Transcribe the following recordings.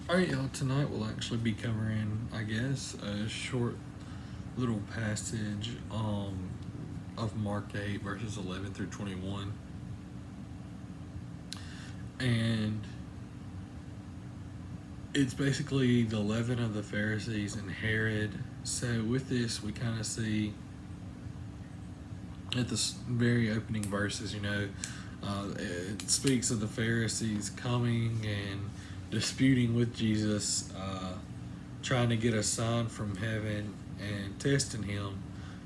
Alright, y'all, tonight we'll actually be covering, I guess, a short little passage of Mark 8, verses 11 through 21. And it's basically the leaven of the Pharisees and Herod. So with this, we kind of see at the very opening verses, it speaks of the Pharisees coming and disputing with Jesus, trying to get a sign from heaven and testing him.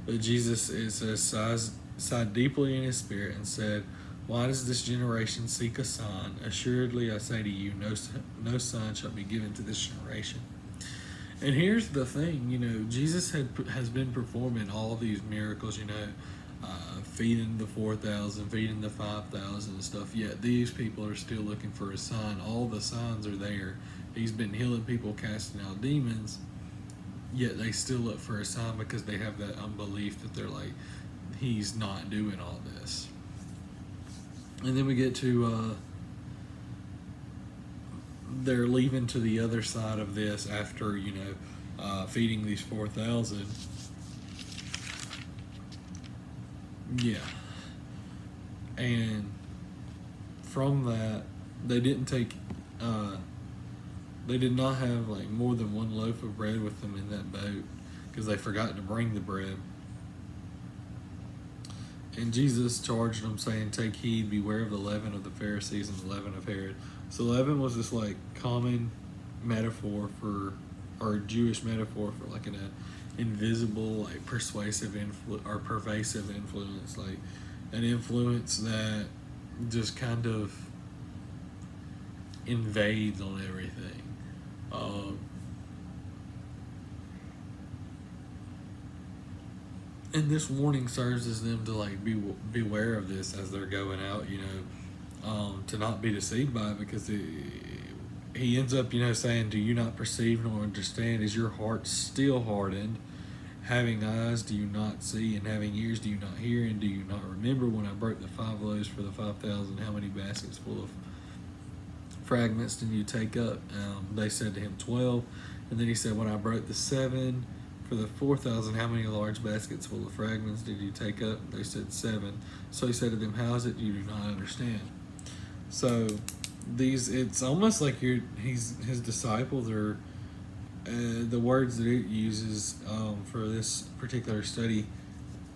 But Jesus, it says, sighed deeply in his spirit and said, "Why does this generation seek a sign? Assuredly, I say to you, no sign shall be given to this generation." And here's the thing, Jesus has been performing all these miracles, feeding the 4,000, feeding the 5,000 and stuff. Yet these people are still looking for a sign. All the signs are there. He's been healing people, casting out demons. Yet they still look for a sign because they have that unbelief that they're like, he's not doing all this. And then we get to they're leaving to the other side of this after feeding these 4,000. Yeah. And from that, they didn't take, they did not have like more than one loaf of bread with them in that boat because they forgot to bring the bread. And Jesus charged them, saying, "Take heed, beware of the leaven of the Pharisees and the leaven of Herod." So leaven was this like common metaphor for, or Jewish metaphor for like an invisible, like pervasive influence, like an influence that just kind of invades on everything. And this warning serves as them to like beware of this as they're going out, to not be deceived by it, because he ends up, saying, "Do you not perceive nor understand? Is your heart still hardened? Having eyes, do you not see? And having ears, do you not hear? And do you not remember when I broke the 5 loaves for the 5,000? How many baskets full of fragments did you take up?" They said to him, 12. And then he said, "When I broke the 7 for the 4,000, how many large baskets full of fragments did you take up?" They said, 7. So he said to them, "How is it you do not understand?" So it's almost like his disciples are, the words that it uses for this particular study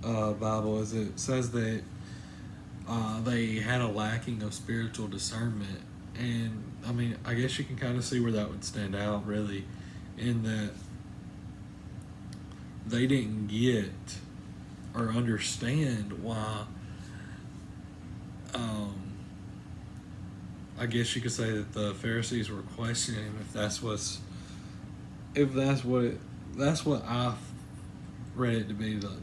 Bible is, it says that they had a lacking of spiritual discernment. And I mean, I guess you can kind of see where that would stand out, really, in that they didn't get or understand why. I guess you could say that the Pharisees were questioning him if that's what I read it to be. That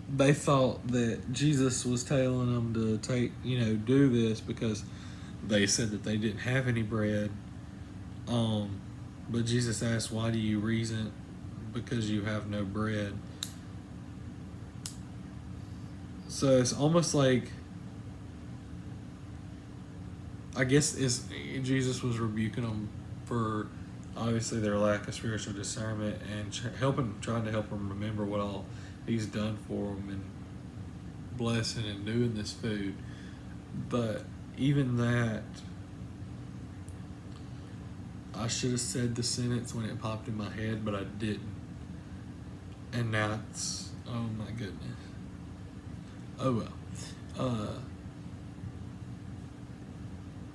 they thought that Jesus was telling them to do this because they said that they didn't have any bread. But Jesus asked, "Why do you reason? Because you have no bread." So it's almost like, I guess Jesus was rebuking them for obviously their lack of spiritual discernment and trying to help them remember what all he's done for them and blessing and doing this food. But even that, I should have said the sentence when it popped in my head, but I didn't. And now it's, oh my goodness. Oh well.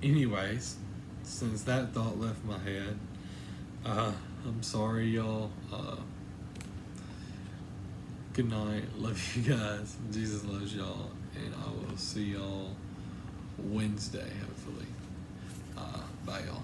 Anyways, since that thought left my head, I'm sorry, y'all. Good night. Love you guys. Jesus loves y'all. And I will see y'all Wednesday, hopefully. Bye, y'all.